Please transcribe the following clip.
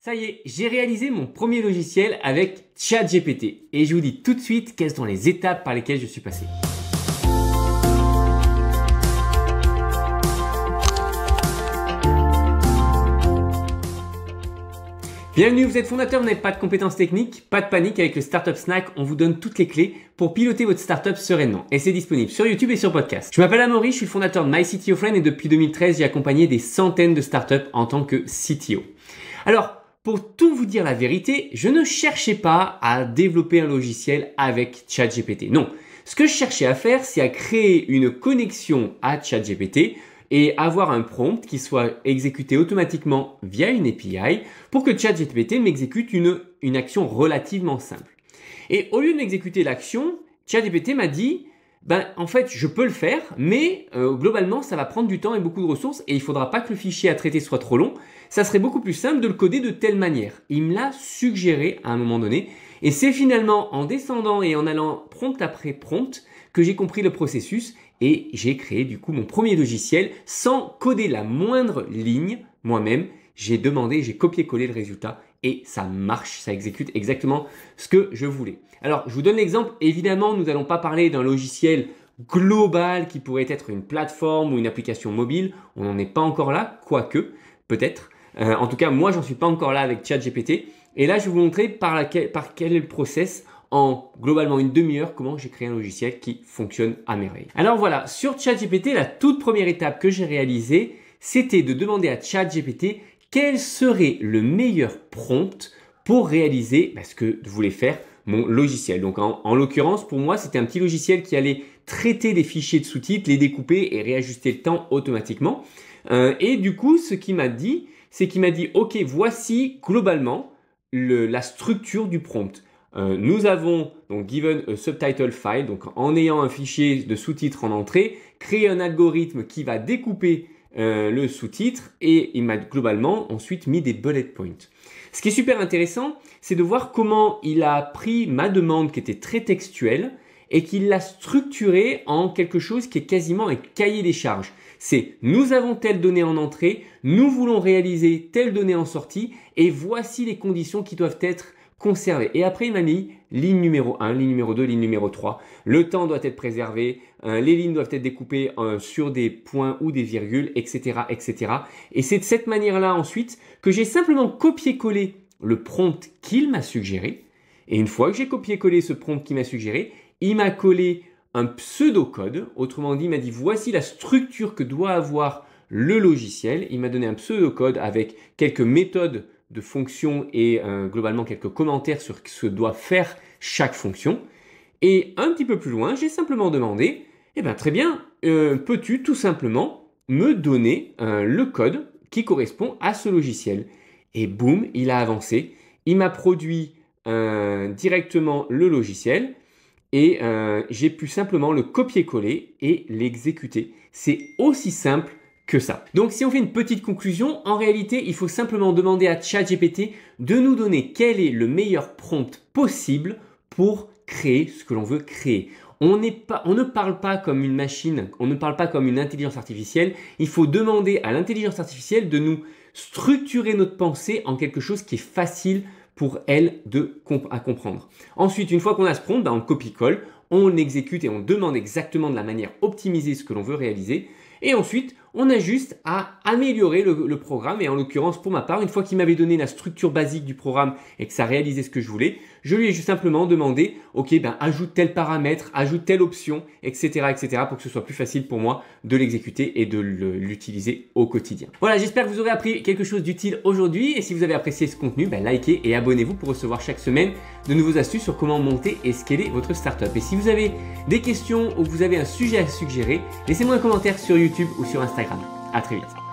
Ça y est, j'ai réalisé mon premier logiciel avec ChatGPT et je vous dis tout de suite quelles sont les étapes par lesquelles je suis passé. Bienvenue, vous êtes fondateur, vous n'avez pas de compétences techniques, pas de panique, avec le Startup Snack, on vous donne toutes les clés pour piloter votre startup sereinement. Et c'est disponible sur YouTube et sur podcast. Je m'appelle Amaury, je suis le fondateur de MyCTOFriend et depuis 2013, j'ai accompagné des centaines de startups en tant que CTO. Alors, pour tout vous dire la vérité, je ne cherchais pas à développer un logiciel avec ChatGPT. Non, ce que je cherchais à faire, c'est à créer une connexion à ChatGPT et avoir un prompt qui soit exécuté automatiquement via une API pour que ChatGPT m'exécute une action relativement simple. Et au lieu de m'exécuter l'action, ChatGPT m'a dit en fait, je peux le faire, mais globalement, ça va prendre du temps et beaucoup de ressources et il ne faudra pas que le fichier à traiter soit trop long. Ça serait beaucoup plus simple de le coder de telle manière. Il me l'a suggéré à un moment donné et c'est finalement en descendant et en allant prompt après prompt que j'ai compris le processus et j'ai créé du coup mon premier logiciel sans coder la moindre ligne moi-même. J'ai copié-collé le résultat et ça marche, ça exécute exactement ce que je voulais. Alors, je vous donne l'exemple. Évidemment, nous n'allons pas parler d'un logiciel global qui pourrait être une plateforme ou une application mobile. On n'en est pas encore là, quoique, peut-être. En tout cas, moi, j'en suis pas encore là avec ChatGPT. Et là, je vais vous montrer par quel est le process en globalement une demi-heure comment j'ai créé un logiciel qui fonctionne à merveille. Alors voilà, sur ChatGPT, la toute première étape que j'ai réalisée, c'était de demander à ChatGPT quel serait le meilleur prompt pour réaliser ce que voulait faire mon logiciel. Donc en l'occurrence, pour moi, c'était un petit logiciel qui allait traiter des fichiers de sous-titres, les découper et réajuster le temps automatiquement. Et du coup, ce qu'il m'a dit, c'est qu'il m'a dit, OK, voici globalement la structure du prompt. Nous avons donc given a subtitle file, donc en ayant un fichier de sous-titres en entrée, créer un algorithme qui va découper le sous-titre et il m'a globalement ensuite mis des bullet points. Ce qui est super intéressant, c'est de voir comment il a pris ma demande qui était très textuelle et qu'il l'a structurée en quelque chose qui est quasiment un cahier des charges. C'est nous avons telle donnée en entrée, nous voulons réaliser telle donnée en sortie et voici les conditions qui doivent être conservé. Et après, il m'a mis ligne numéro 1, ligne numéro 2, ligne numéro 3. Le temps doit être préservé, les lignes doivent être découpées sur des points ou des virgules, etc., etc. Et c'est de cette manière-là ensuite que j'ai simplement copié-collé le prompt qu'il m'a suggéré. Et une fois que j'ai copié-collé ce prompt qu'il m'a suggéré, il m'a collé un pseudo-code. Autrement dit, il m'a dit voici la structure que doit avoir le logiciel. Il m'a donné un pseudo-code avec quelques méthodes de fonctions et globalement quelques commentaires sur ce que doit faire chaque fonction. Et un petit peu plus loin, j'ai simplement demandé, très bien, peux-tu tout simplement me donner le code qui correspond à ce logiciel? Et boum, il a avancé. Il m'a produit directement le logiciel et j'ai pu simplement le copier-coller et l'exécuter. C'est aussi simple que ça. Donc si on fait une petite conclusion, en réalité, il faut simplement demander à ChatGPT de nous donner quel est le meilleur prompt possible pour créer ce que l'on veut créer. On ne parle pas comme une machine, on ne parle pas comme une intelligence artificielle. Il faut demander à l'intelligence artificielle de nous structurer notre pensée en quelque chose qui est facile pour elle à comprendre. Ensuite, une fois qu'on a ce prompt, on le copie-colle, on exécute et on demande exactement de la manière optimisée ce que l'on veut réaliser. Et ensuite, on a juste à améliorer le programme. Et en l'occurrence, pour ma part, une fois qu'il m'avait donné la structure basique du programme et que ça réalisait ce que je voulais, je lui ai juste simplement demandé, OK, ajoute tel paramètre, ajoute telle option, etc., etc., pour que ce soit plus facile pour moi de l'exécuter et de l'utiliser au quotidien. Voilà, j'espère que vous aurez appris quelque chose d'utile aujourd'hui. Et si vous avez apprécié ce contenu, likez et abonnez-vous pour recevoir chaque semaine de nouveaux astuces sur comment monter et scaler votre startup. Et si vous avez des questions ou vous avez un sujet à suggérer, laissez-moi un commentaire sur YouTube ou sur Instagram. À très vite.